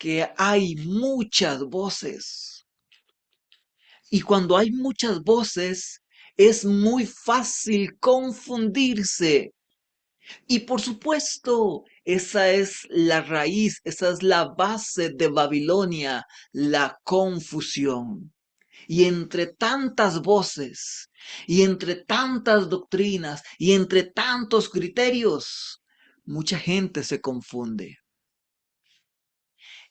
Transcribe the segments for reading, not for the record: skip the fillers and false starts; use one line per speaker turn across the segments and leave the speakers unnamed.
que hay muchas voces. Y cuando hay muchas voces, es muy fácil confundirse. Y por supuesto, esa es la raíz, esa es la base de Babilonia, la confusión. Y entre tantas voces, y entre tantas doctrinas, y entre tantos criterios, mucha gente se confunde.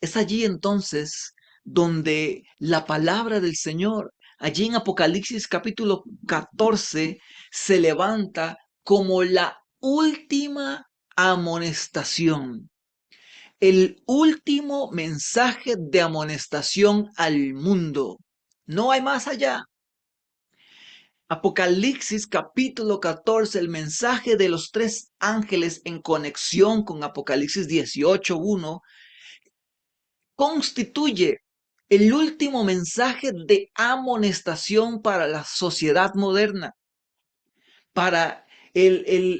Es allí entonces donde la palabra del Señor, allí en Apocalipsis capítulo 14, se levanta como la última amonestación, el último mensaje de amonestación al mundo. No hay más allá. Apocalipsis capítulo 14, el mensaje de los tres ángeles en conexión con Apocalipsis 18:1, constituye el último mensaje de amonestación para la sociedad moderna, para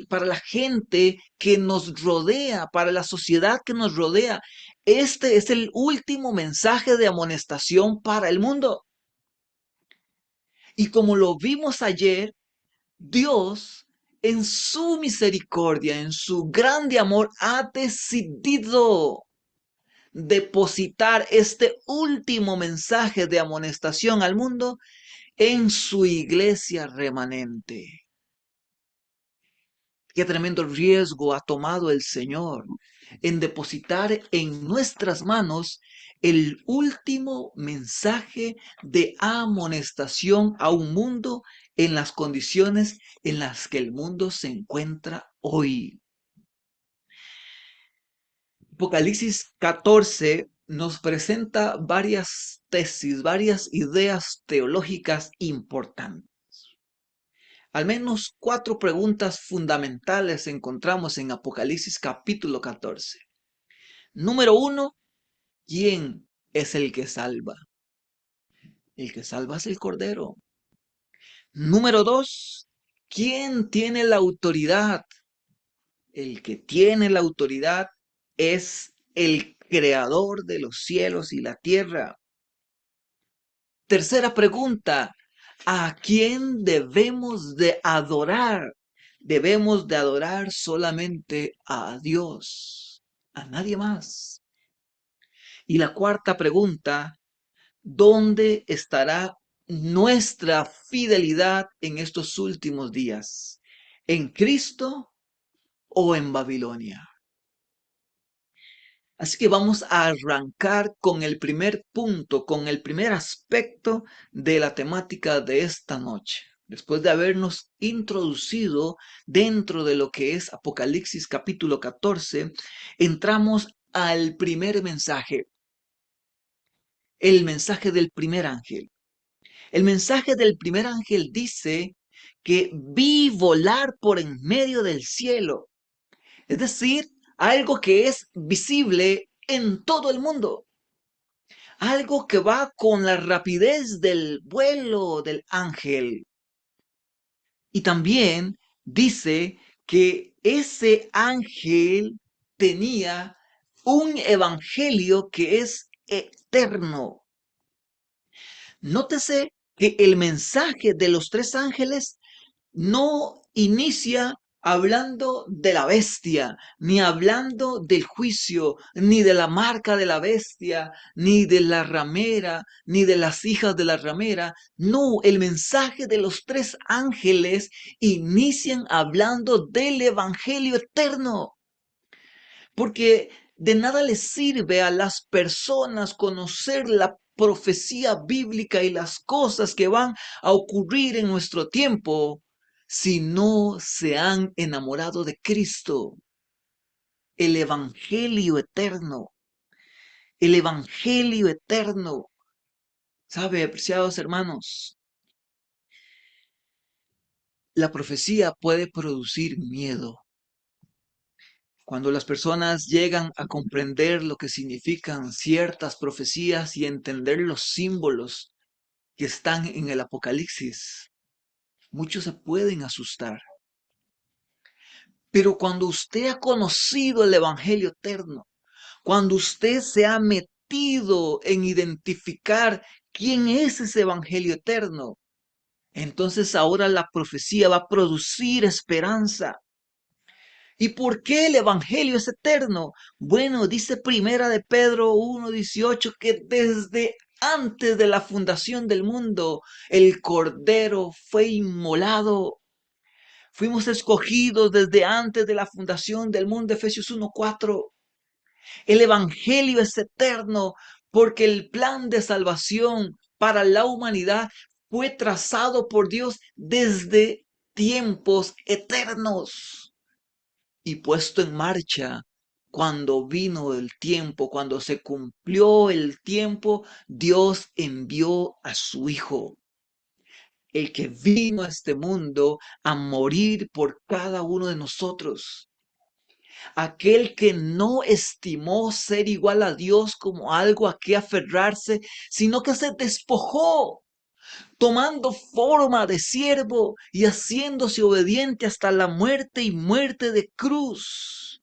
para la gente que nos rodea, para la sociedad que nos rodea. Este es el último mensaje de amonestación para el mundo. Y como lo vimos ayer, Dios, en su misericordia, en su grande amor, ha decidido depositar este último mensaje de amonestación al mundo en su iglesia remanente. Qué tremendo riesgo ha tomado el Señor en depositar en nuestras manos el último mensaje de amonestación a un mundo en las condiciones en las que el mundo se encuentra hoy. Apocalipsis 14 nos presenta varias tesis, varias ideas teológicas importantes. Al menos 4 preguntas fundamentales encontramos en Apocalipsis capítulo 14. Número 1, ¿quién es el que salva? El que salva es el Cordero. Número 2, ¿quién tiene la autoridad? El que tiene la autoridad es el creador de los cielos y la tierra. Tercera pregunta, ¿a quién debemos de adorar? Debemos de adorar solamente a Dios, a nadie más. Y la cuarta pregunta, ¿dónde estará nuestra fidelidad en estos últimos días? ¿En Cristo o en Babilonia? Así que vamos a arrancar con el primer punto, con el primer aspecto de la temática de esta noche. Después de habernos introducido dentro de lo que es Apocalipsis capítulo 14, entramos al primer mensaje, el mensaje del primer ángel. El mensaje del primer ángel dice que vi volar por en medio del cielo, es decir, algo que es visible en todo el mundo. Algo que va con la rapidez del vuelo del ángel. Y también dice que ese ángel tenía un evangelio que es eterno. Nótese que el mensaje de los tres ángeles no inicia hablando de la bestia, ni hablando del juicio, ni de la marca de la bestia, ni de la ramera, ni de las hijas de la ramera. No, el mensaje de los tres ángeles inician hablando del evangelio eterno. Porque de nada les sirve a las personas conocer la profecía bíblica y las cosas que van a ocurrir en nuestro tiempo si no se han enamorado de Cristo, el Evangelio eterno, el Evangelio eterno. ¿Sabe, apreciados hermanos? La profecía puede producir miedo. Cuando las personas llegan a comprender lo que significan ciertas profecías y entender los símbolos que están en el Apocalipsis, muchos se pueden asustar. Pero cuando usted ha conocido el Evangelio eterno, cuando usted se ha metido comprometido en identificar quién es ese evangelio eterno, entonces ahora la profecía va a producir esperanza. ¿Y por qué el evangelio es eterno? Bueno, dice Primera de Pedro 1:18 que desde antes de la fundación del mundo el Cordero fue inmolado. Fuimos escogidos desde antes de la fundación del mundo, Efesios 1:4. El evangelio es eterno porque el plan de salvación para la humanidad fue trazado por Dios desde tiempos eternos y puesto en marcha cuando vino el tiempo, cuando se cumplió el tiempo. Dios envió a su Hijo, el que vino a este mundo a morir por cada uno de nosotros. Aquel que no estimó ser igual a Dios como algo a que aferrarse, sino que se despojó, tomando forma de siervo y haciéndose obediente hasta la muerte y muerte de cruz.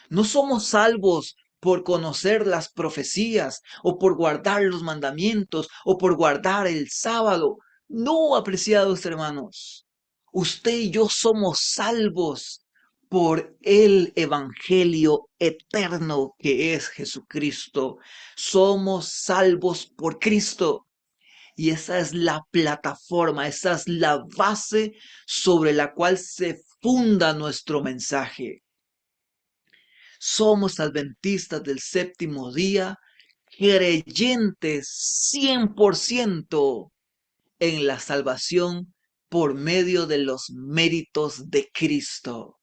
No somos salvos por conocer las profecías o por guardar los mandamientos o por guardar el sábado. No, apreciados hermanos. Usted y yo somos salvos por el evangelio eterno que es Jesucristo. Somos salvos por Cristo. Y esa es la plataforma, esa es la base sobre la cual se funda nuestro mensaje. Somos adventistas del séptimo día, creyentes 100% en la salvación por medio de los méritos de Cristo,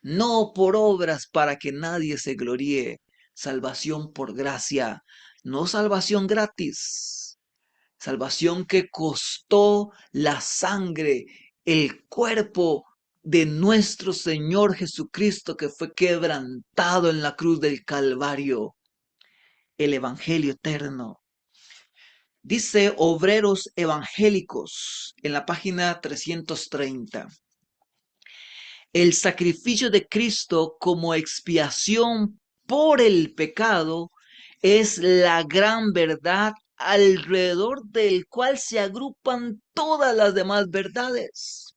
no por obras para que nadie se gloríe, salvación por gracia, no salvación gratis, salvación que costó la sangre, el cuerpo de nuestro Señor Jesucristo que fue quebrantado en la cruz del Calvario, el Evangelio eterno. Dice Obreros Evangélicos en la página 330. El sacrificio de Cristo como expiación por el pecado es la gran verdad alrededor del cual se agrupan todas las demás verdades.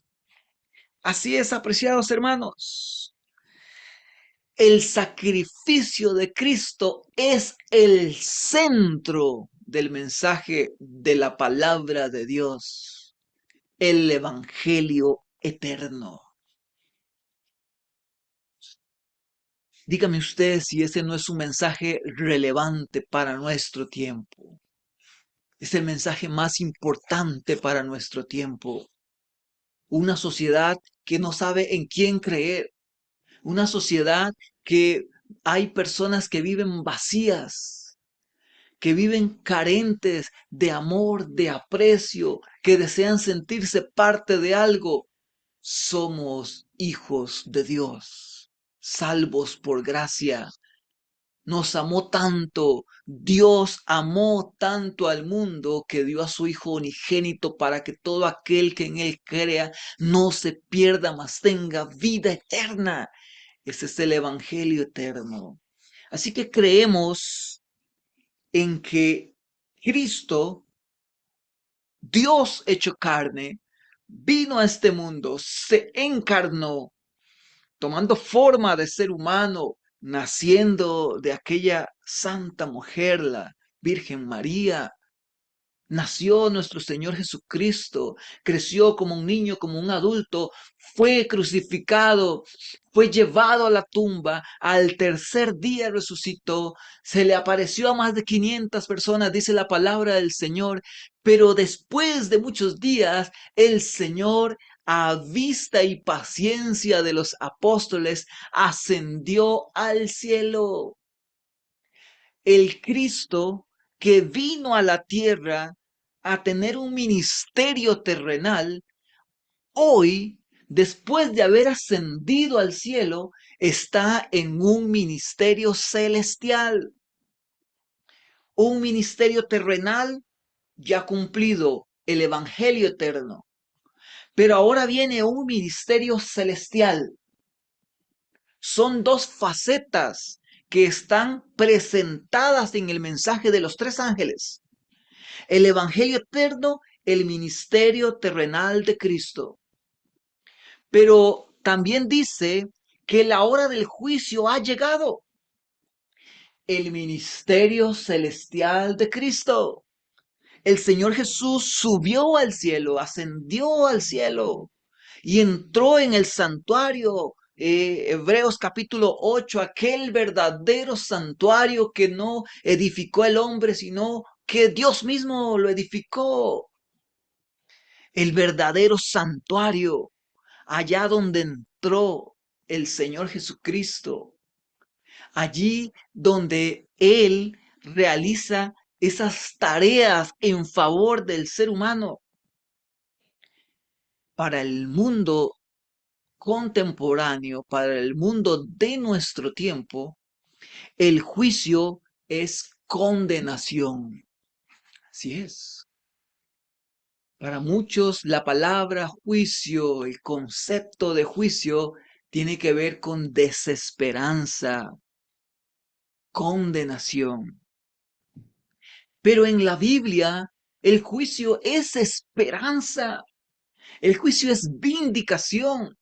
Así es, apreciados hermanos. El sacrificio de Cristo es el centro del mensaje de la palabra de Dios, el evangelio eterno. Dígame usted si ese no es un mensaje relevante para nuestro tiempo. Es el mensaje más importante para nuestro tiempo. Una sociedad que no sabe en quién creer. Una sociedad que hay personas que viven vacías, que viven carentes de amor, de aprecio, que desean sentirse parte de algo. Somos hijos de Dios, salvos por gracia. Nos amó tanto, Dios amó tanto al mundo que dio a su Hijo unigénito para que todo aquel que en Él crea no se pierda, mas tenga vida eterna. Ese es el Evangelio eterno. Así que creemos en que Cristo, Dios hecho carne, vino a este mundo, se encarnó, tomando forma de ser humano, naciendo de aquella santa mujer, la Virgen María. Nació nuestro Señor Jesucristo, creció como un niño, como un adulto, fue crucificado, fue llevado a la tumba, al tercer día resucitó, se le apareció a más de 500 personas, dice la palabra del Señor, pero después de muchos días, el Señor, a vista y paciencia de los apóstoles, ascendió al cielo. El Cristo que vino a la tierra a tener un ministerio terrenal, hoy, después de haber ascendido al cielo, está en un ministerio celestial, un ministerio terrenal ya cumplido, el Evangelio eterno. Pero ahora viene un ministerio celestial. Son dos facetas que están presentadas en el mensaje de los tres ángeles: el Evangelio eterno, el ministerio terrenal de Cristo. Pero también dice que la hora del juicio ha llegado. El ministerio celestial de Cristo. El Señor Jesús subió al cielo, ascendió al cielo y entró en el santuario. Hebreos capítulo 8, aquel verdadero santuario que no edificó el hombre, sino que Dios mismo lo edificó. El verdadero santuario, allá donde entró el Señor Jesucristo, allí donde Él realiza esas tareas en favor del ser humano. Para el mundo contemporáneo, para el mundo de nuestro tiempo, el juicio es condenación. Así es. Para muchos, la palabra juicio, el concepto de juicio, tiene que ver con desesperanza, condenación. Pero en la Biblia, el juicio es esperanza, el juicio es vindicación,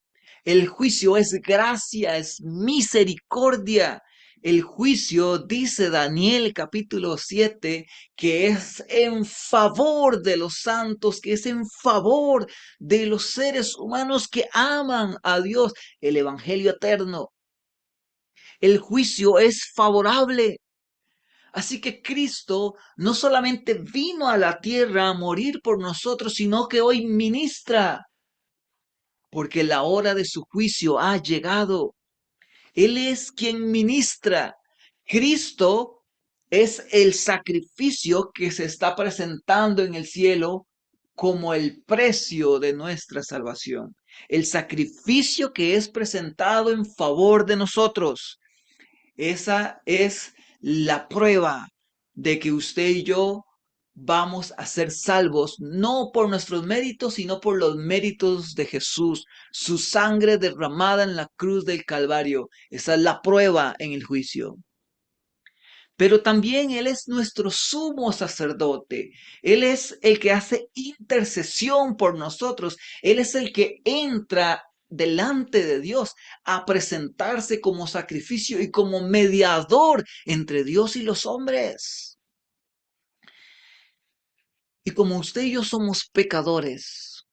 el juicio es gracia, es misericordia. El juicio, dice Daniel capítulo 7, que es en favor de los santos, que es en favor de los seres humanos que aman a Dios, el Evangelio eterno. El juicio es favorable. Así que Cristo no solamente vino a la tierra a morir por nosotros, sino que hoy ministra, porque la hora de su juicio ha llegado. Él es quien ministra. Cristo es el sacrificio que se está presentando en el cielo como el precio de nuestra salvación. El sacrificio que es presentado en favor de nosotros. Esa es la prueba de que usted y yo vamos a ser salvos, no por nuestros méritos, sino por los méritos de Jesús, su sangre derramada en la cruz del Calvario. Esa es la prueba en el juicio. Pero también Él es nuestro sumo sacerdote. Él es el que hace intercesión por nosotros. Él es el que entra delante de Dios a presentarse como sacrificio y como mediador entre Dios y los hombres. Y como usted y yo somos pecadores,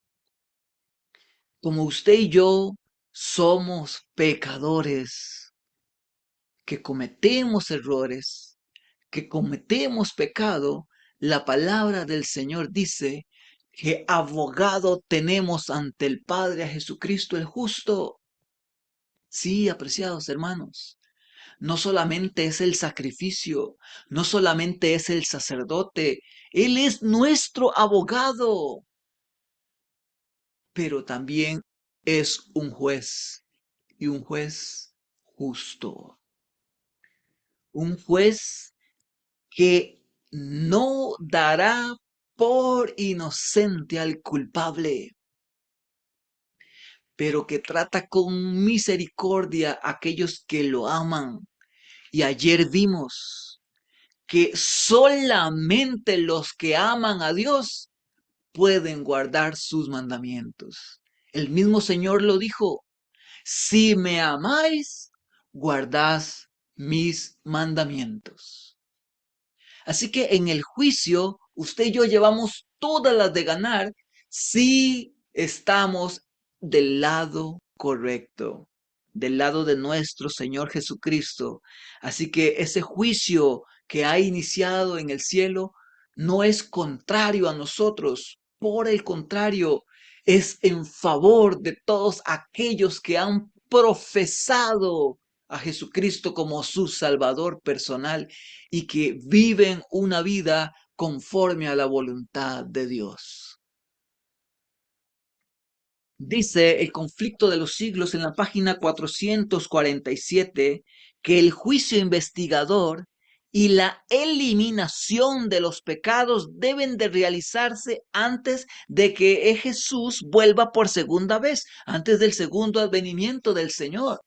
como usted y yo somos pecadores, que cometemos errores, que cometemos pecado, la palabra del Señor dice que abogado tenemos ante el Padre a Jesucristo el justo. Sí, apreciados hermanos, no solamente es el sacrificio, no solamente es el sacerdote, Él es nuestro abogado, pero también es un juez y un juez justo. Un juez que no dará por inocente al culpable, pero que trata con misericordia a aquellos que lo aman. Y ayer vimos que solamente los que aman a Dios pueden guardar sus mandamientos. El mismo Señor lo dijo: si me amáis, guardad mis mandamientos. Así que en el juicio, usted y yo llevamos todas las de ganar si estamos del lado correcto, del lado de nuestro Señor Jesucristo. Así que ese juicio que ha iniciado en el cielo no es contrario a nosotros, por el contrario, es en favor de todos aquellos que han profesado a Jesucristo como su Salvador personal y que viven una vida conforme a la voluntad de Dios. Dice el conflicto de los siglos en la página 447 que el juicio investigador y la eliminación de los pecados deben de realizarse antes de que Jesús vuelva por segunda vez, antes del segundo advenimiento del Señor.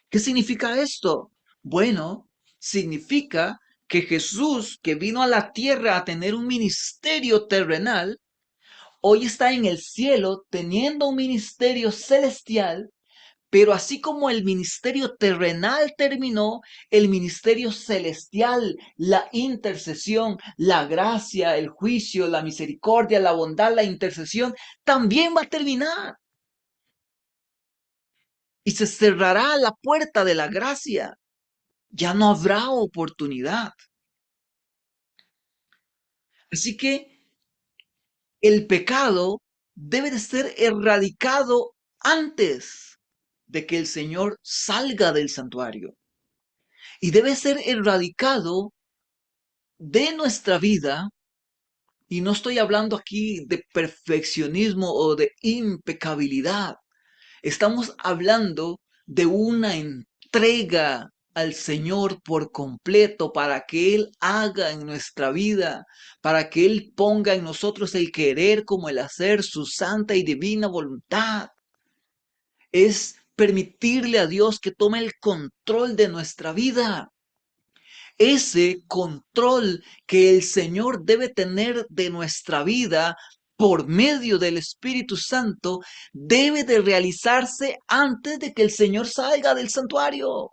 ¿Qué significa esto? Bueno, significa que Jesús, que vino a la tierra a tener un ministerio terrenal, hoy está en el cielo teniendo un ministerio celestial, pero así como el ministerio terrenal terminó, el ministerio celestial, la intercesión, la gracia, el juicio, la misericordia, la bondad, la intercesión, también va a terminar. Y se cerrará la puerta de la gracia. Ya no habrá oportunidad. Así que el pecado debe de ser erradicado antes de que el Señor salga del santuario. Y debe ser erradicado de nuestra vida, y no estoy hablando aquí de perfeccionismo o de impecabilidad. Estamos hablando de una entrega al Señor por completo para que Él haga en nuestra vida, para que Él ponga en nosotros el querer como el hacer, su santa y divina voluntad. Es permitirle a Dios que tome el control de nuestra vida. Ese control que el Señor debe tener de nuestra vida por medio del Espíritu Santo debe de realizarse antes de que el Señor salga del santuario.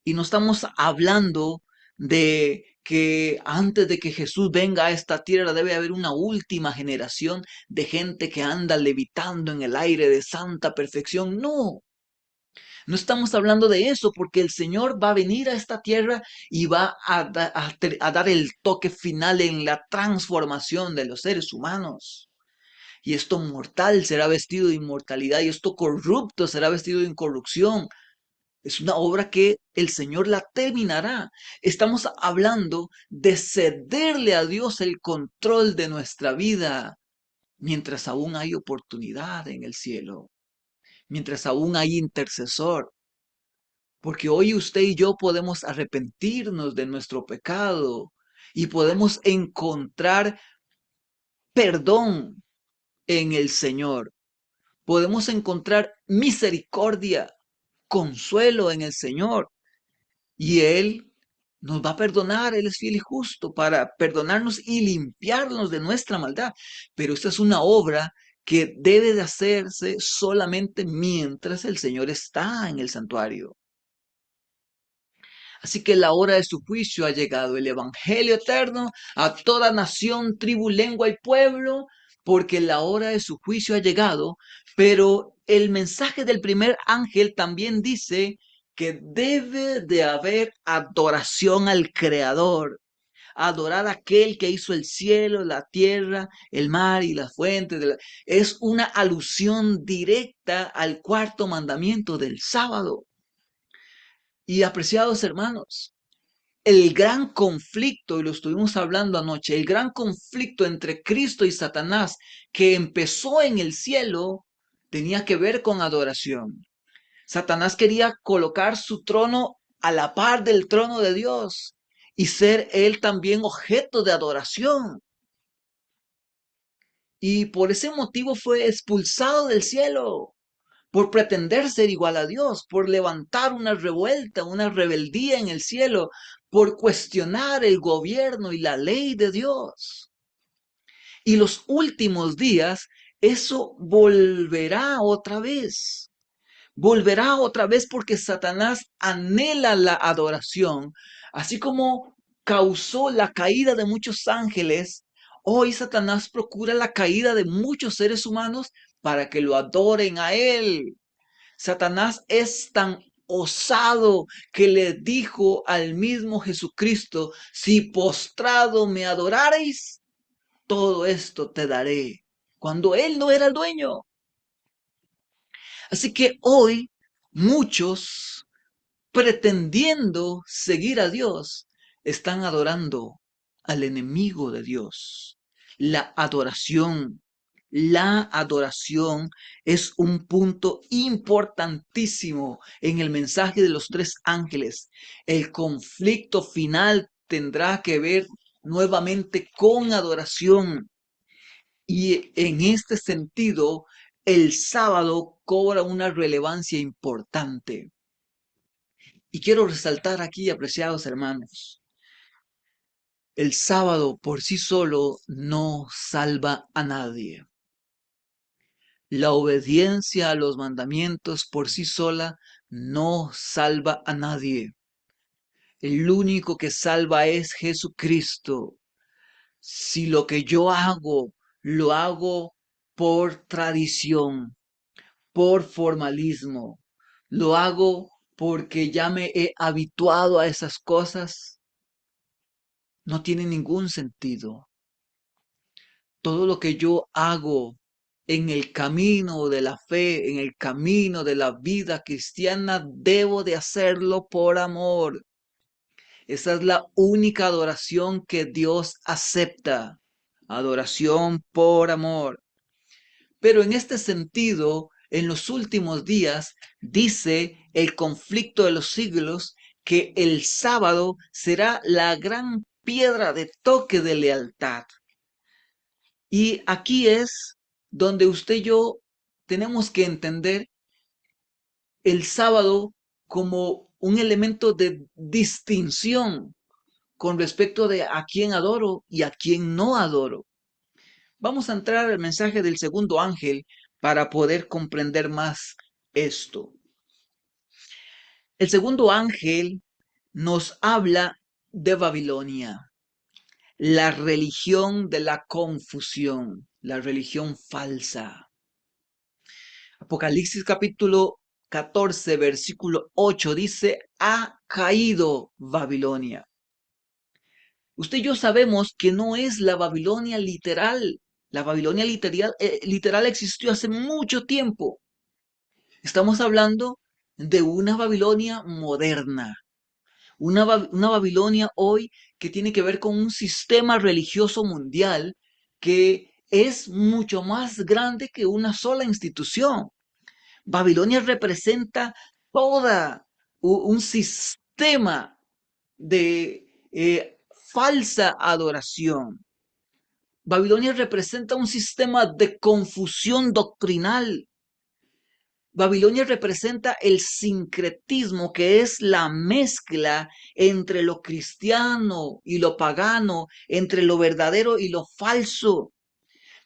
Y no estamos hablando de que antes de que Jesús venga a esta tierra debe haber una última generación de gente que anda levitando en el aire de santa perfección. No, no estamos hablando de eso porque el Señor va a venir a esta tierra y va a dar el toque final en la transformación de los seres humanos. Y esto mortal será vestido de inmortalidad y esto corrupto será vestido de incorrupción. Es una obra que el Señor la terminará. Estamos hablando de cederle a Dios el control de nuestra vida mientras aún hay oportunidad en el cielo, mientras aún hay intercesor. Porque hoy usted y yo podemos arrepentirnos de nuestro pecado y podemos encontrar perdón en el Señor. Podemos encontrar misericordia, consuelo en el Señor. Y Él nos va a perdonar. Él es fiel y justo para perdonarnos y limpiarnos de nuestra maldad. Pero esta es una obra que debe de hacerse solamente mientras el Señor está en el santuario. Así que la hora de su juicio ha llegado, el Evangelio eterno a toda nación, tribu, lengua y pueblo, porque la hora de su juicio ha llegado. Pero el mensaje del primer ángel también dice que debe de haber adoración al Creador, adorar a aquel que hizo el cielo, la tierra, el mar y las fuentes. Es una alusión directa al cuarto mandamiento del sábado. Y apreciados hermanos, el gran conflicto, y lo estuvimos hablando anoche, el gran conflicto entre Cristo y Satanás que empezó en el cielo tenía que ver con adoración. Satanás quería colocar su trono a la par del trono de Dios y ser él también objeto de adoración. Y por ese motivo fue expulsado del cielo, por pretender ser igual a Dios, por levantar una revuelta, una rebeldía en el cielo, por cuestionar el gobierno y la ley de Dios. Y los últimos días, eso volverá otra vez porque Satanás anhela la adoración, así como causó la caída de muchos ángeles. Hoy Satanás procura la caída de muchos seres humanos para que lo adoren a él. Satanás es tan osado que le dijo al mismo Jesucristo, si postrado me adorareis, todo esto te daré, cuando él no era el dueño. Así que hoy muchos, pretendiendo seguir a Dios, están adorando al enemigo de Dios. La adoración es un punto importantísimo en el mensaje de los tres ángeles. El conflicto final tendrá que ver nuevamente con adoración. Y en este sentido, el sábado cobra una relevancia importante. Y quiero resaltar aquí, apreciados hermanos, el sábado por sí solo no salva a nadie. La obediencia a los mandamientos por sí sola no salva a nadie. El único que salva es Jesucristo. Si lo que yo hago, lo hago por tradición, por formalismo, lo hago porque ya me he habituado a esas cosas, no tiene ningún sentido. Todo lo que yo hago en el camino de la fe, en el camino de la vida cristiana, debo de hacerlo por amor. Esa es la única adoración que Dios acepta. Adoración por amor. Pero en este sentido, en los últimos días, dice el conflicto de los siglos que el sábado será la gran piedra de toque de lealtad. Y aquí es donde usted y yo tenemos que entender el sábado como un elemento de distinción con respecto de a quién adoro y a quién no adoro. Vamos a entrar al mensaje del segundo ángel para poder comprender más esto. El segundo ángel nos habla de Babilonia, la religión de la confusión, la religión falsa. Apocalipsis capítulo 14, versículo 8 dice, ha caído Babilonia. Usted y yo sabemos que no es la Babilonia literal. La Babilonia literal existió hace mucho tiempo. Estamos hablando de una Babilonia moderna, una Babilonia hoy que tiene que ver con un sistema religioso mundial que es mucho más grande que una sola institución. Babilonia representa toda un sistema de falsa adoración. Babilonia representa un sistema de confusión doctrinal. Babilonia representa el sincretismo, que es la mezcla entre lo cristiano y lo pagano, entre lo verdadero y lo falso.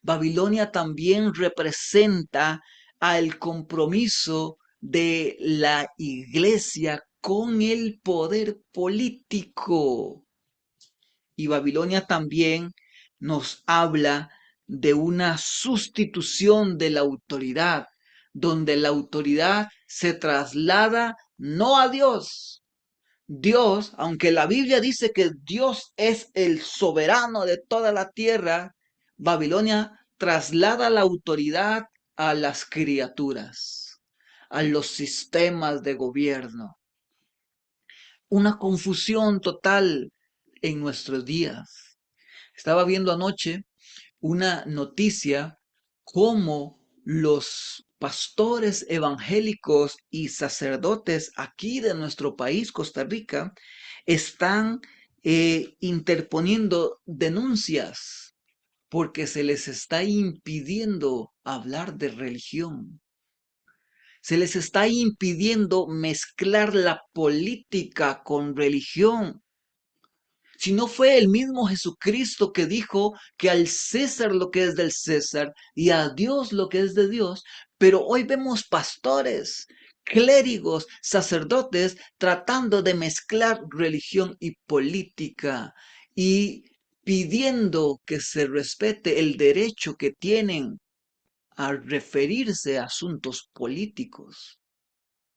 Babilonia también representa al compromiso de la iglesia con el poder político. Y Babilonia también nos habla de una sustitución de la autoridad, donde la autoridad se traslada no a Dios. Dios, aunque la Biblia dice que Dios es el soberano de toda la tierra, Babilonia traslada la autoridad a las criaturas, a los sistemas de gobierno. Una confusión total en nuestros días. Estaba viendo anoche una noticia cómo los pastores evangélicos y sacerdotes aquí de nuestro país, Costa Rica, están interponiendo denuncias porque se les está impidiendo hablar de religión. Se les está impidiendo mezclar la política con religión. Si no fue el mismo Jesucristo que dijo que al César lo que es del César y a Dios lo que es de Dios, pero hoy vemos pastores, clérigos, sacerdotes tratando de mezclar religión y política y pidiendo que se respete el derecho que tienen a referirse a asuntos políticos.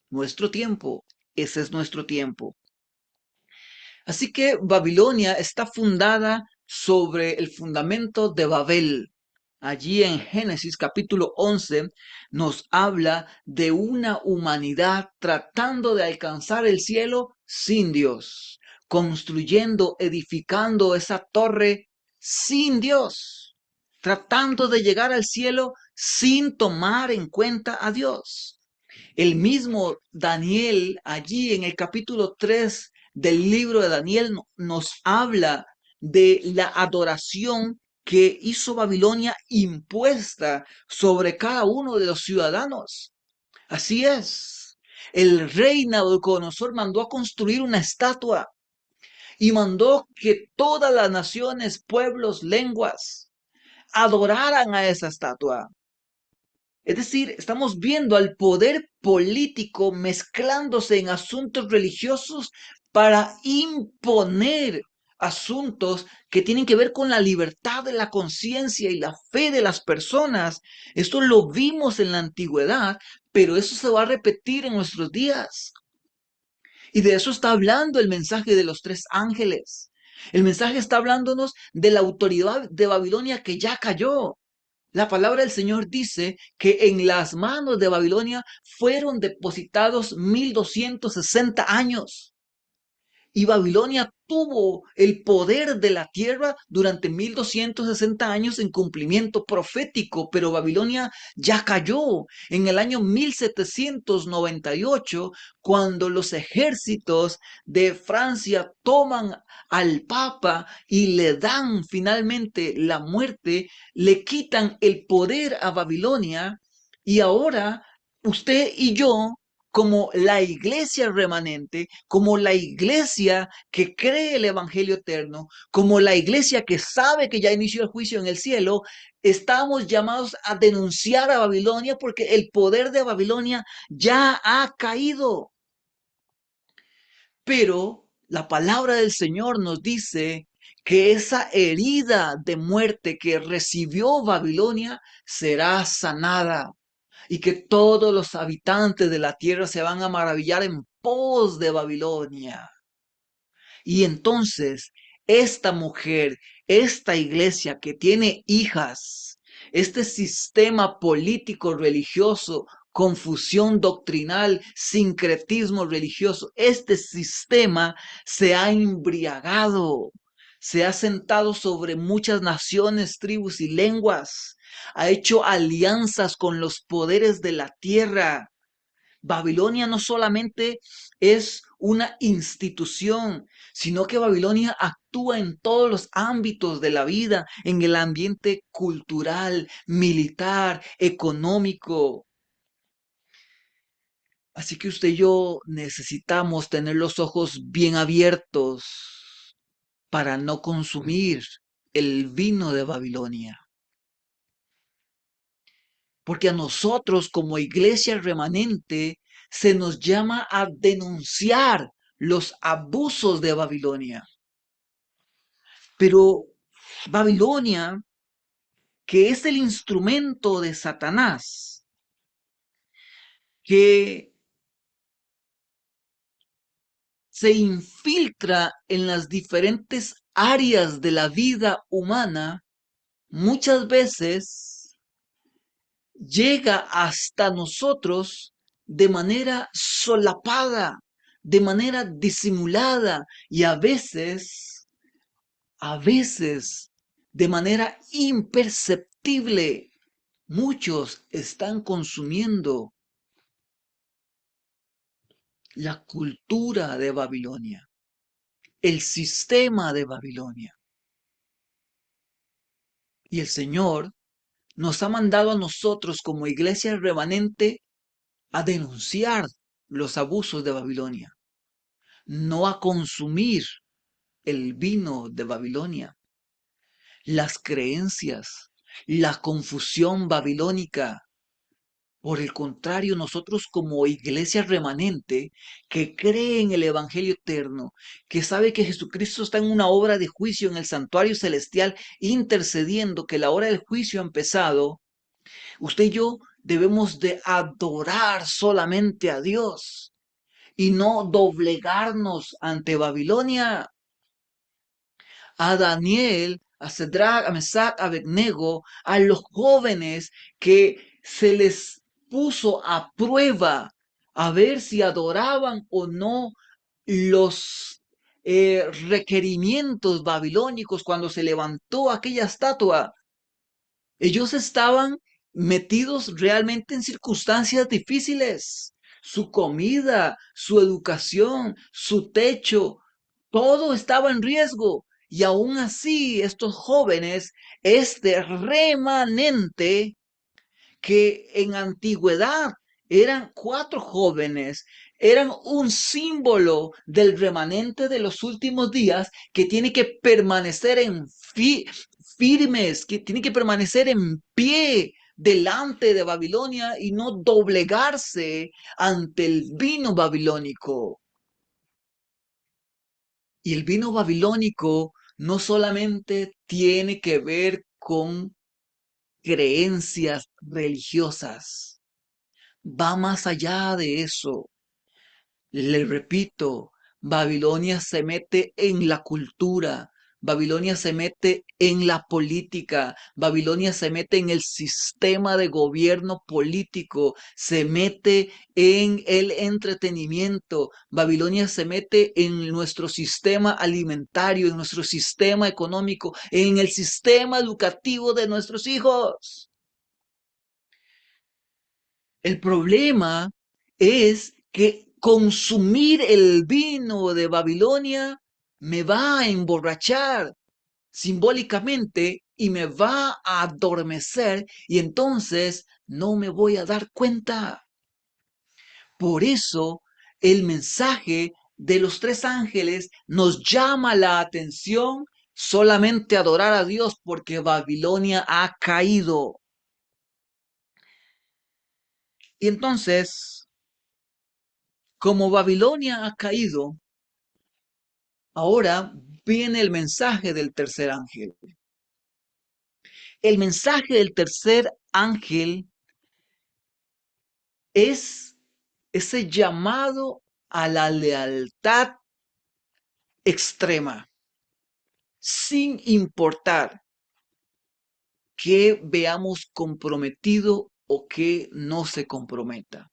Nuestro tiempo, ese es nuestro tiempo. Así que Babilonia está fundada sobre el fundamento de Babel. Allí en Génesis capítulo 11 nos habla de una humanidad tratando de alcanzar el cielo sin Dios, construyendo, edificando esa torre sin Dios, tratando de llegar al cielo sin tomar en cuenta a Dios. El mismo Daniel, allí en el capítulo 3 del libro de Daniel, nos habla de la adoración que hizo Babilonia impuesta sobre cada uno de los ciudadanos. Así es. El rey Nabucodonosor mandó a construir una estatua y mandó que todas las naciones, pueblos, lenguas adoraran a esa estatua. Es decir, estamos viendo al poder político mezclándose en asuntos religiosos para imponer asuntos que tienen que ver con la libertad de la conciencia y la fe de las personas. Esto lo vimos en la antigüedad, pero eso se va a repetir en nuestros días. Y de eso está hablando el mensaje de los tres ángeles. El mensaje está hablándonos de la autoridad de Babilonia que ya cayó. La palabra del Señor dice que en las manos de Babilonia fueron depositados 1260 años. Y Babilonia tuvo el poder de la tierra durante 1260 años en cumplimiento profético, pero Babilonia ya cayó en el año 1798, cuando los ejércitos de Francia toman al Papa y le dan finalmente la muerte, le quitan el poder a Babilonia y ahora usted y yo, como la iglesia remanente, como la iglesia que cree el Evangelio eterno, como la iglesia que sabe que ya inició el juicio en el cielo, estamos llamados a denunciar a Babilonia porque el poder de Babilonia ya ha caído. Pero la palabra del Señor nos dice que esa herida de muerte que recibió Babilonia será sanada y que todos los habitantes de la tierra se van a maravillar en pos de Babilonia. Y entonces, esta mujer, esta iglesia que tiene hijas, este sistema político religioso, confusión doctrinal, sincretismo religioso, este sistema se ha embriagado, se ha sentado sobre muchas naciones, tribus y lenguas, ha hecho alianzas con los poderes de la tierra. Babilonia no solamente es una institución, sino que Babilonia actúa en todos los ámbitos de la vida, en el ambiente cultural, militar, económico. Así que usted y yo necesitamos tener los ojos bien abiertos para no consumir el vino de Babilonia. Porque a nosotros como iglesia remanente se nos llama a denunciar los abusos de Babilonia. Pero Babilonia, que es el instrumento de Satanás, que se infiltra en las diferentes áreas de la vida humana, muchas veces llega hasta nosotros de manera solapada, de manera disimulada y a veces de manera imperceptible. Muchos están consumiendo la cultura de Babilonia, el sistema de Babilonia. Y el Señor nos ha mandado a nosotros como iglesia remanente a denunciar los abusos de Babilonia, no a consumir el vino de Babilonia, las creencias, la confusión babilónica. Por el contrario, nosotros como iglesia remanente que cree en el Evangelio eterno, que sabe que Jesucristo está en una obra de juicio en el santuario celestial, intercediendo que la hora del juicio ha empezado, usted y yo debemos de adorar solamente a Dios y no doblegarnos ante Babilonia. A Daniel, a Cedrac, a Mesac, a Abednego, a los jóvenes que se les puso a prueba a ver si adoraban o no los requerimientos babilónicos cuando se levantó aquella estatua. Ellos estaban metidos realmente en circunstancias difíciles. Su comida, su educación, su techo, todo estaba en riesgo. Y aún así, estos jóvenes, este remanente que en antigüedad Eran cuatro jóvenes, eran un símbolo del remanente de los últimos días que tiene que permanecer firmes, que tiene que permanecer en pie delante de Babilonia y no doblegarse ante el vino babilónico. Y el vino babilónico no solamente tiene que ver con creencias religiosas, va más allá de eso. Le repito, Babilonia se mete en la cultura, Babilonia se mete en la política, Babilonia se mete en el sistema de gobierno político, se mete en el entretenimiento, Babilonia se mete en nuestro sistema alimentario, en nuestro sistema económico, en el sistema educativo de nuestros hijos. El problema es que consumir el vino de Babilonia me va a emborrachar simbólicamente y me va a adormecer y entonces no me voy a dar cuenta. Por eso el mensaje de los tres ángeles nos llama la atención solamente adorar a Dios porque Babilonia ha caído. Y entonces, como Babilonia ha caído, ahora viene el mensaje del tercer ángel. El mensaje del tercer ángel es ese llamado a la lealtad extrema, sin importar que veamos comprometido o que no se comprometa.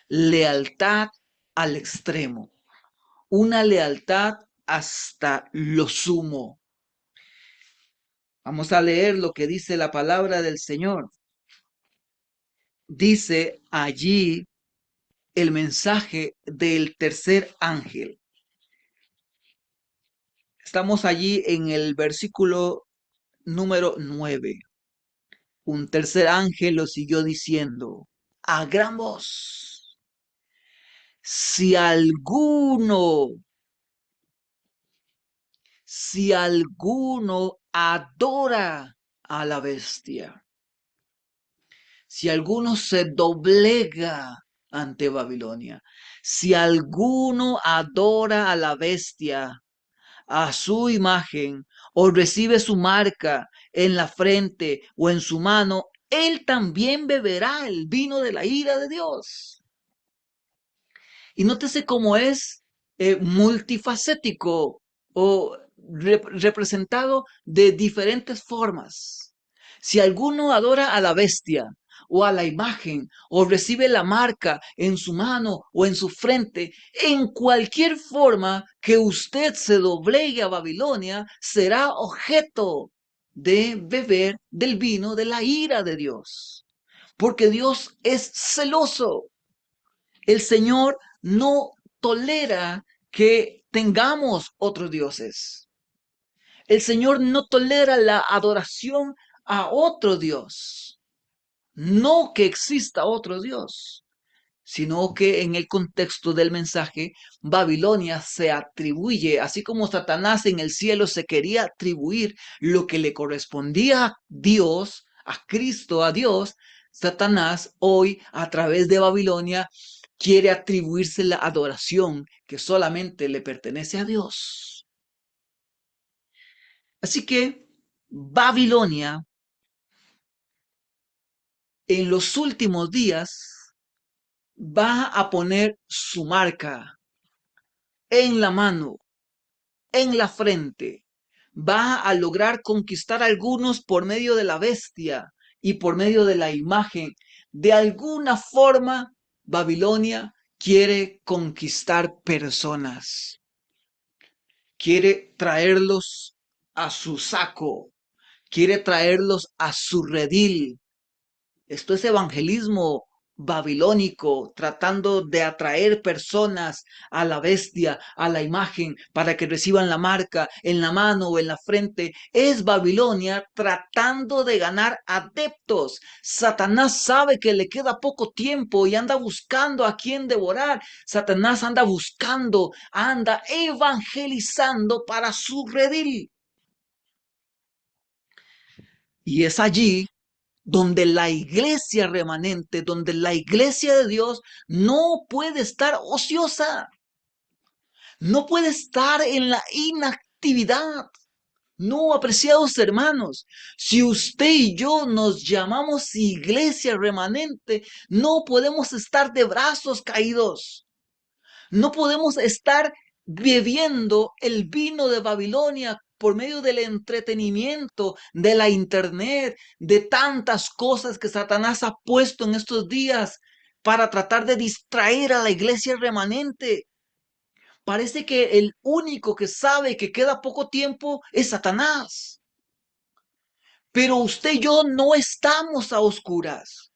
Lealtad al extremo, una lealtad hasta lo sumo. Vamos a leer lo que dice la palabra del Señor. Dice allí el mensaje del tercer ángel. Estamos allí en el versículo número 9. Un tercer ángel lo siguió diciendo a gran voz: si alguno adora a la bestia, si alguno se doblega ante Babilonia, si alguno adora a la bestia, a su imagen, o recibe su marca en la frente o en su mano, él también beberá el vino de la ira de Dios. Y nótese cómo es multifacético o representado de diferentes formas. Si alguno adora a la bestia o a la imagen o recibe la marca en su mano o en su frente, en cualquier forma que usted se doblegue a Babilonia, será objeto de beber del vino de la ira de Dios. Porque Dios es celoso. El Señor no tolera que tengamos otros dioses. El Señor no tolera la adoración a otro Dios. No que exista otro Dios, sino que en el contexto del mensaje, Babilonia se atribuye, así como Satanás en el cielo se quería atribuir lo que le correspondía a Dios, a Cristo, a Dios, Satanás hoy a través de Babilonia quiere atribuirse la adoración que solamente le pertenece a Dios. Así que Babilonia en los últimos días va a poner su marca en la mano, en la frente. Va a lograr conquistar a algunos por medio de la bestia y por medio de la imagen. De alguna forma, Babilonia quiere conquistar personas. Quiere traerlos a su saco. Quiere traerlos a su redil. Esto es evangelismo babilónico, tratando de atraer personas a la bestia, a la imagen, para que reciban la marca en la mano o en la frente. Es Babilonia tratando de ganar adeptos. Satanás sabe que le queda poco tiempo y anda buscando a quien devorar. Satanás anda buscando, anda evangelizando para su redil. Y es allí donde la iglesia remanente, donde la iglesia de Dios no puede estar ociosa, no puede estar en la inactividad. No, apreciados hermanos, si usted y yo nos llamamos iglesia remanente, no podemos estar de brazos caídos. No podemos estar bebiendo el vino de Babilonia por medio del entretenimiento, de la internet, de tantas cosas que Satanás ha puesto en estos días para tratar de distraer a la iglesia remanente. Parece que el único que sabe que queda poco tiempo es Satanás. Pero usted y yo no estamos a oscuras.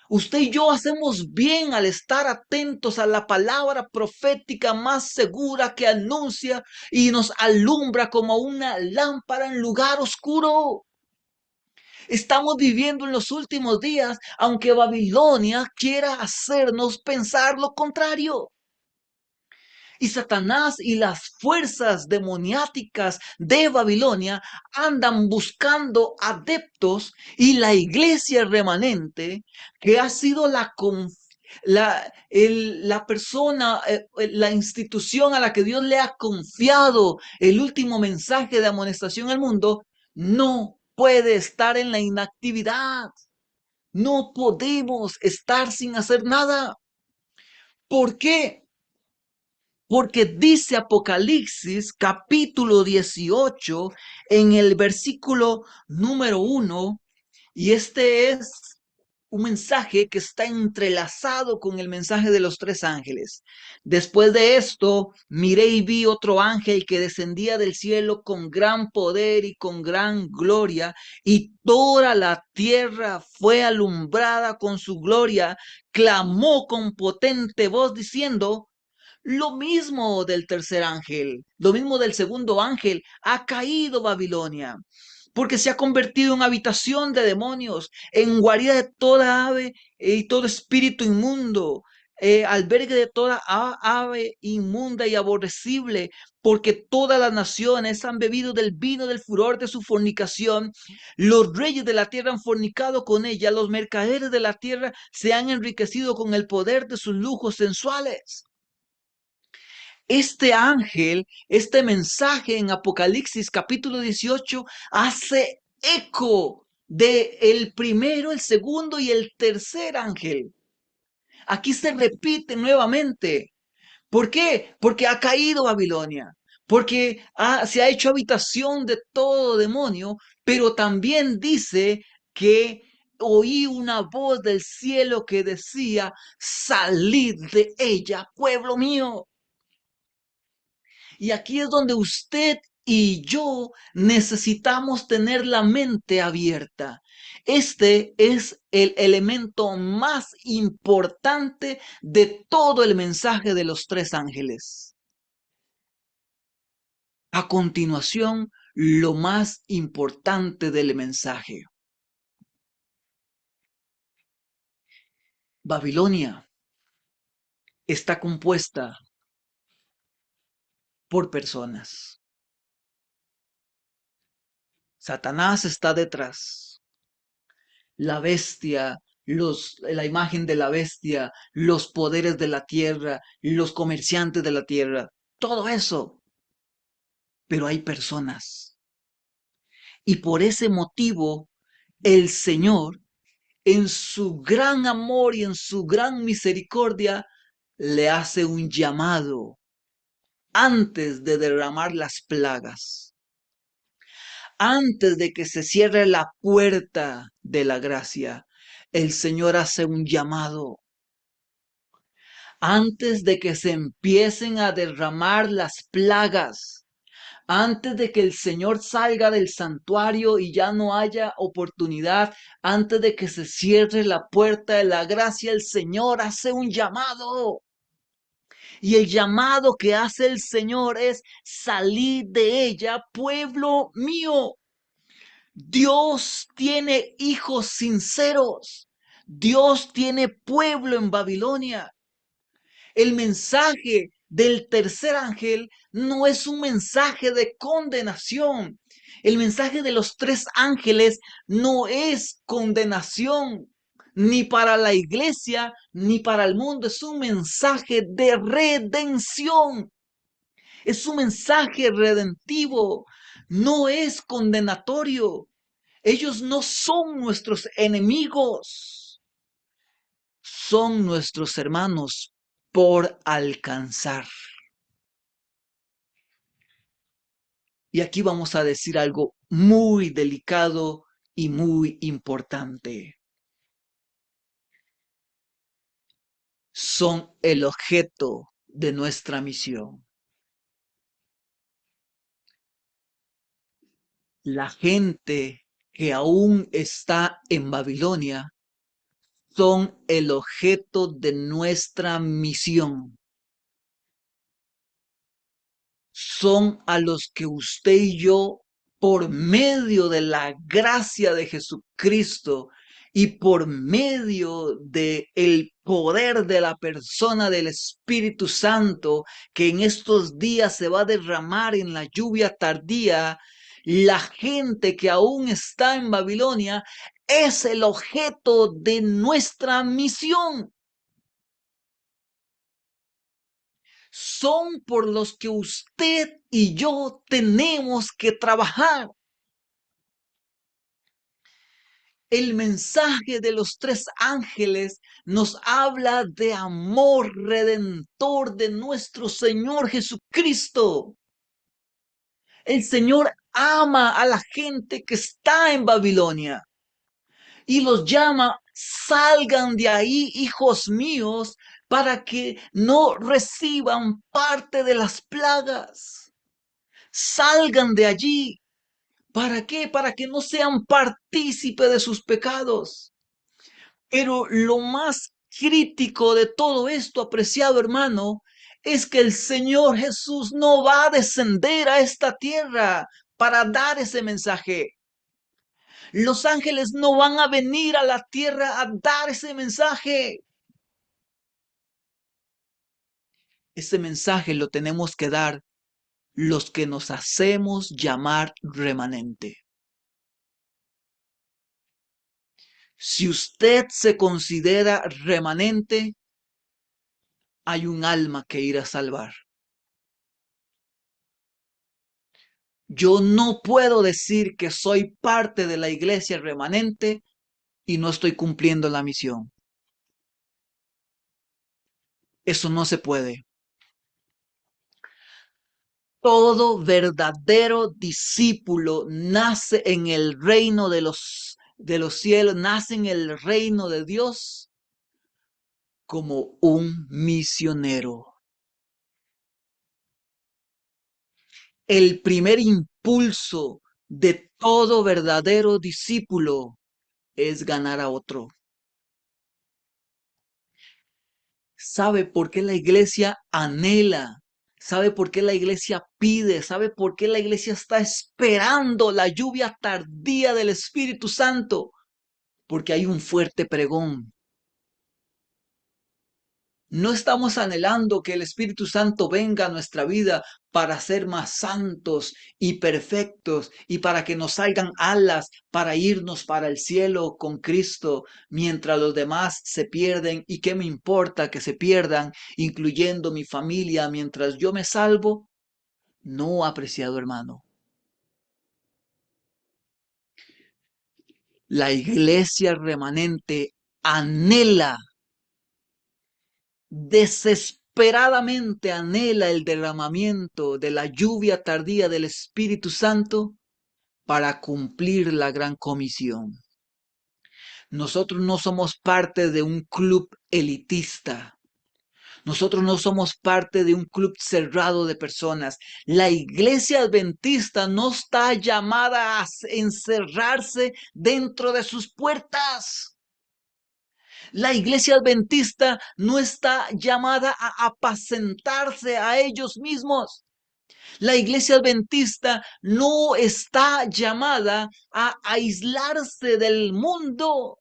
Usted y yo hacemos bien al estar atentos a la palabra profética más segura que anuncia y nos alumbra como una lámpara en lugar oscuro. Estamos viviendo en los últimos días, aunque Babilonia quiera hacernos pensar lo contrario. Y Satanás y las fuerzas demoniáticas de Babilonia andan buscando adeptos y la iglesia remanente, que ha sido la persona, la institución a la que Dios le ha confiado el último mensaje de amonestación al mundo, no puede estar en la inactividad. No podemos estar sin hacer nada. ¿Por qué? Porque dice Apocalipsis capítulo 18 en el versículo número 1, y este es un mensaje que está entrelazado con el mensaje de los tres ángeles. Después de esto, miré y vi otro ángel que descendía del cielo con gran poder y con gran gloria, y toda la tierra fue alumbrada con su gloria. Clamó con potente voz diciendo: lo mismo del tercer ángel, lo mismo del segundo ángel, ha caído Babilonia, porque se ha convertido en habitación de demonios, en guarida de toda ave y todo espíritu inmundo, albergue de toda ave inmunda y aborrecible, porque todas las naciones han bebido del vino del furor de su fornicación. Los reyes de la tierra han fornicado con ella, los mercaderes de la tierra se han enriquecido con el poder de sus lujos sensuales. Este ángel, este mensaje en Apocalipsis capítulo 18 hace eco de el primero, el segundo y el tercer ángel. Aquí se repite nuevamente. ¿Por qué? Porque ha caído Babilonia, porque se ha hecho habitación de todo demonio, pero también dice que oí una voz del cielo que decía: salid de ella, pueblo mío. Y aquí es donde usted y yo necesitamos tener la mente abierta. Este es el elemento más importante de todo el mensaje de los tres ángeles. A continuación, lo más importante del mensaje. Babilonia está compuesta por personas. Satanás está detrás. La bestia, la imagen de la bestia, los poderes de la tierra, los comerciantes de la tierra, todo eso. Pero hay personas. Y por ese motivo, el Señor, en su gran amor y en su gran misericordia, le hace un llamado antes de derramar las plagas, antes de que se cierre la puerta de la gracia. El Señor hace un llamado antes de que se empiecen a derramar las plagas, Antes de que el Señor salga del santuario y ya no haya oportunidad, antes de que se cierre la puerta de la gracia, el Señor hace un llamado. Y el llamado que hace el Señor es salir de ella, pueblo mío. Dios tiene hijos sinceros. Dios tiene pueblo en Babilonia. El mensaje del tercer ángel no es un mensaje de condenación. El mensaje de los tres ángeles no es condenación, ni para la iglesia, ni para el mundo. Es un mensaje de redención. Es un mensaje redentivo. No es condenatorio. Ellos no son nuestros enemigos. Son nuestros hermanos por alcanzar. Y aquí vamos a decir algo muy delicado y muy importante. Son el objeto de nuestra misión. La gente que aún está en Babilonia son el objeto de nuestra misión. Son a los que usted y yo, por medio de la gracia de Jesucristo y por medio de el poder de la persona del Espíritu Santo, que en estos días se va a derramar en la lluvia tardía, la gente que aún está en Babilonia es el objeto de nuestra misión. Son por los que usted y yo tenemos que trabajar. El mensaje de los tres ángeles nos habla de amor redentor de nuestro Señor Jesucristo. El Señor ama a la gente que está en Babilonia y los llama: salgan de ahí, hijos míos, para que no reciban parte de las plagas. Salgan de allí. ¿Para qué? Para que no sean partícipe de sus pecados. Pero lo más crítico de todo esto, apreciado hermano, es que el Señor Jesús no va a descender a esta tierra para dar ese mensaje. Los ángeles no van a venir a la tierra a dar ese mensaje. Ese mensaje lo tenemos que dar los que nos hacemos llamar remanente. Si usted se considera remanente, hay un alma que ir a salvar. Yo no puedo decir que soy parte de la iglesia remanente y no estoy cumpliendo la misión. Eso no se puede. Todo verdadero discípulo nace en el reino de los cielos, nace en el reino de Dios como un misionero. El primer impulso de todo verdadero discípulo es ganar a otro. ¿Sabe por qué la iglesia anhela? ¿Sabe por qué la iglesia pide? ¿Sabe por qué la iglesia está esperando la lluvia tardía del Espíritu Santo? Porque hay un fuerte pregón. No estamos anhelando que el Espíritu Santo venga a nuestra vida para ser más santos y perfectos y para que nos salgan alas para irnos para el cielo con Cristo mientras los demás se pierden. ¿Y qué me importa que se pierdan, incluyendo mi familia, mientras yo me salvo? No, apreciado hermano. La iglesia remanente anhela, desesperadamente anhela el derramamiento de la lluvia tardía del Espíritu Santo para cumplir la gran comisión. Nosotros no somos parte de un club elitista. Nosotros no somos parte de un club cerrado de personas. La iglesia adventista no está llamada a encerrarse dentro de sus puertas. La iglesia adventista no está llamada a apacentarse a ellos mismos. La iglesia adventista no está llamada a aislarse del mundo.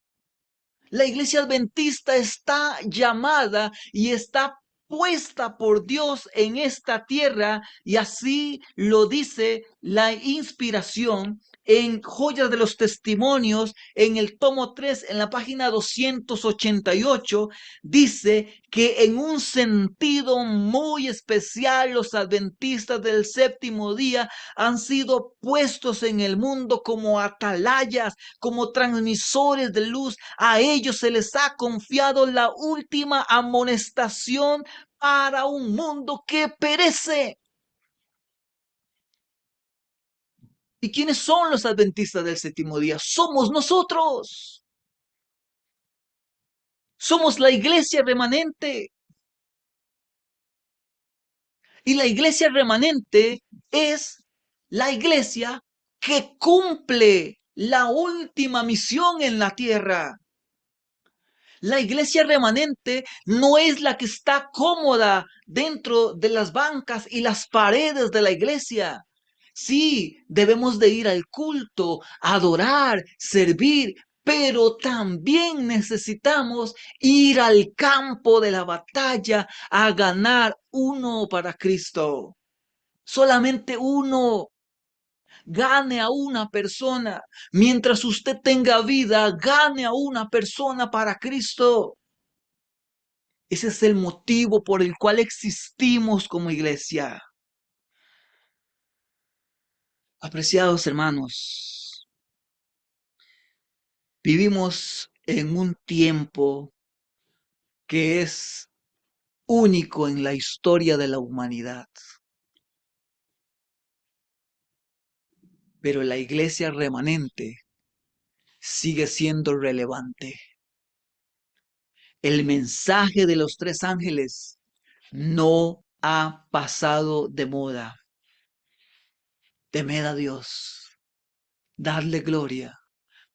La iglesia adventista está llamada y está puesta por Dios en esta tierra, y así lo dice la inspiración en Joyas de los Testimonios, en el tomo 3, en la página 288, dice que en un sentido muy especial los adventistas del séptimo día han sido puestos en el mundo como atalayas, como transmisores de luz. A ellos se les ha confiado la última amonestación para un mundo que perece. ¿Y quiénes son los adventistas del séptimo día? Somos nosotros. Somos la iglesia remanente. Y la iglesia remanente es la iglesia que cumple la última misión en la tierra. La iglesia remanente no es la que está cómoda dentro de las bancas y las paredes de la iglesia. Sí, debemos de ir al culto, adorar, servir, pero también necesitamos ir al campo de la batalla a ganar uno para Cristo. Solamente uno. Gane a una persona. Mientras usted tenga vida, gane a una persona para Cristo. Ese es el motivo por el cual existimos como iglesia. Apreciados hermanos, vivimos en un tiempo que es único en la historia de la humanidad. Pero la iglesia remanente sigue siendo relevante. El mensaje de los tres ángeles no ha pasado de moda. Temed a Dios, dadle gloria,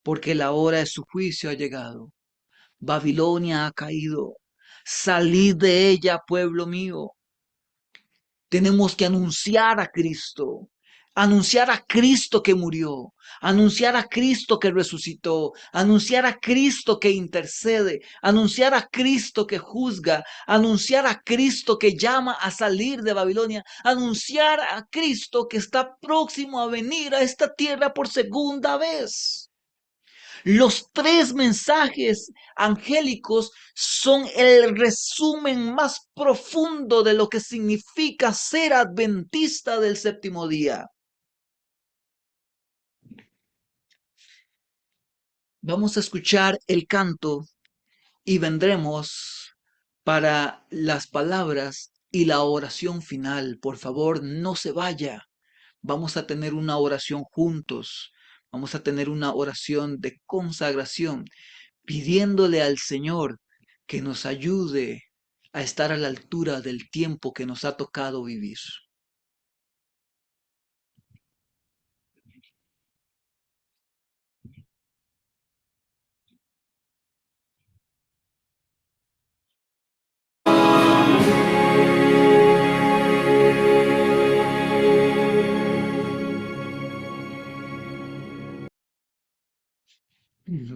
porque la hora de su juicio ha llegado. Babilonia ha caído. Salid de ella, pueblo mío. Tenemos que anunciar a Cristo que murió, anunciar a Cristo que resucitó, anunciar a Cristo que intercede, anunciar a Cristo que juzga, anunciar a Cristo que llama a salir de Babilonia, anunciar a Cristo que está próximo a venir a esta tierra por segunda vez. Los tres mensajes angélicos son el resumen más profundo de lo que significa ser adventista del séptimo día. Vamos a escuchar el canto y vendremos para las palabras y la oración final. Por favor, no se vaya. Vamos a tener una oración juntos. Vamos a tener una oración de consagración, pidiéndole al Señor que nos ayude a estar a la altura del tiempo que nos ha tocado vivir.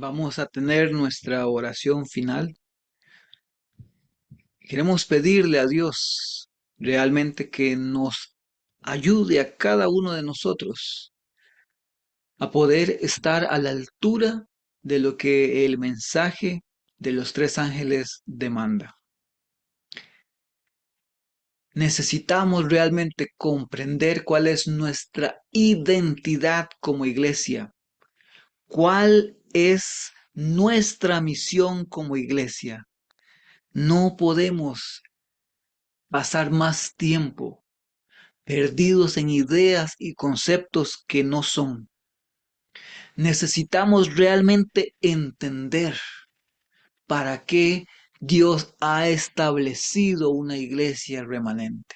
Vamos a tener nuestra oración final. Queremos pedirle a Dios realmente que nos ayude a cada uno de nosotros a poder estar a la altura de lo que el mensaje de los tres ángeles demanda. Necesitamos realmente comprender cuál es nuestra identidad como iglesia, cuál es nuestra misión como iglesia. No podemos pasar más tiempo perdidos en ideas y conceptos que no son. Necesitamos realmente entender para qué Dios ha establecido una iglesia remanente.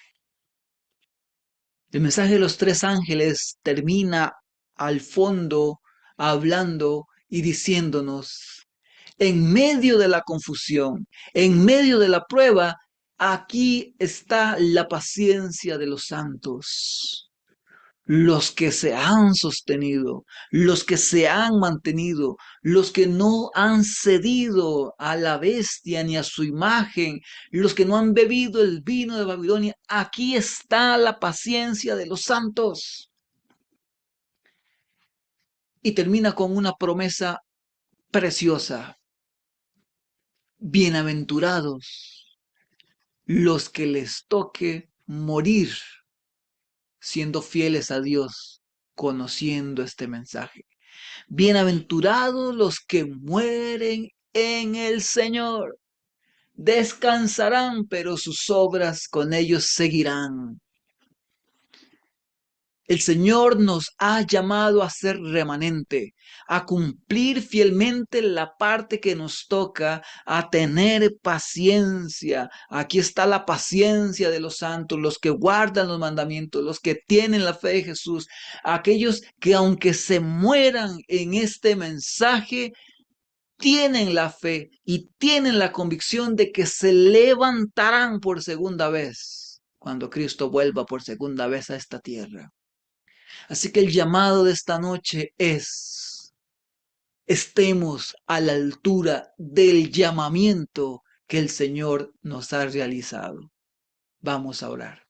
El mensaje de los tres ángeles termina al fondo hablando y diciéndonos, en medio de la confusión, en medio de la prueba, aquí está la paciencia de los santos. Los que se han sostenido, los que se han mantenido, los que no han cedido a la bestia ni a su imagen, los que no han bebido el vino de Babilonia, aquí está la paciencia de los santos. Y termina con una promesa preciosa. Bienaventurados los que les toque morir siendo fieles a Dios, conociendo este mensaje. Bienaventurados los que mueren en el Señor. Descansarán, pero sus obras con ellos seguirán. El Señor nos ha llamado a ser remanente, a cumplir fielmente la parte que nos toca, a tener paciencia. Aquí está la paciencia de los santos, los que guardan los mandamientos, los que tienen la fe de Jesús, aquellos que aunque se mueran en este mensaje, tienen la fe y tienen la convicción de que se levantarán por segunda vez cuando Cristo vuelva por segunda vez a esta tierra. Así que el llamado de esta noche es, estemos a la altura del llamamiento que el Señor nos ha realizado. Vamos a orar.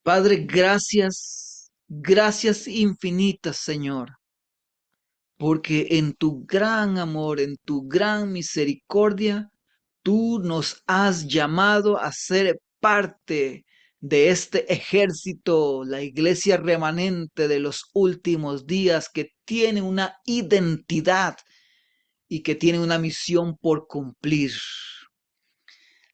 Padre, gracias, gracias infinitas, Señor, porque en tu gran amor, en tu gran misericordia, tú nos has llamado a ser parte de este ejército, la iglesia remanente de los últimos días, que tiene una identidad y que tiene una misión por cumplir.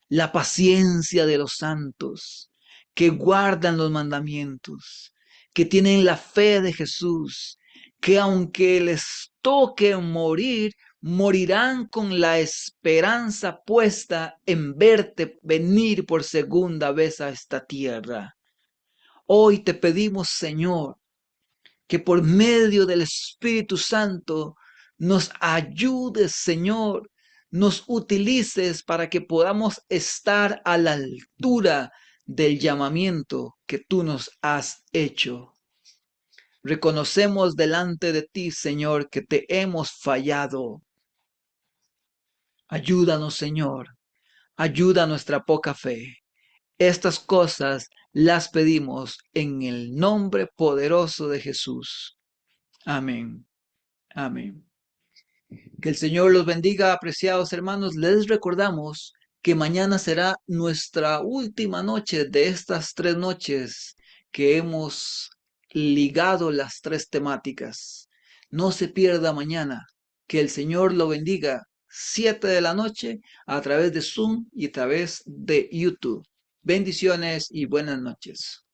La paciencia de los santos, que guardan los mandamientos, que tienen la fe de Jesús, que aunque les toque morir, morirán con la esperanza puesta en verte venir por segunda vez a esta tierra. Hoy te pedimos, Señor, que por medio del Espíritu Santo nos ayudes, Señor, nos utilices para que podamos estar a la altura del llamamiento que tú nos has hecho. Reconocemos delante de ti, Señor, que te hemos fallado. Ayúdanos, Señor, ayuda a nuestra poca fe. Estas cosas las pedimos en el nombre poderoso de Jesús. Amén. Amén. Que el Señor los bendiga, apreciados hermanos. Les recordamos que mañana será nuestra última noche de estas 3 noches que hemos ligado las 3 temáticas. No se pierda mañana. Que el Señor lo bendiga. 7 de la noche a través de Zoom y a través de YouTube. Bendiciones y buenas noches.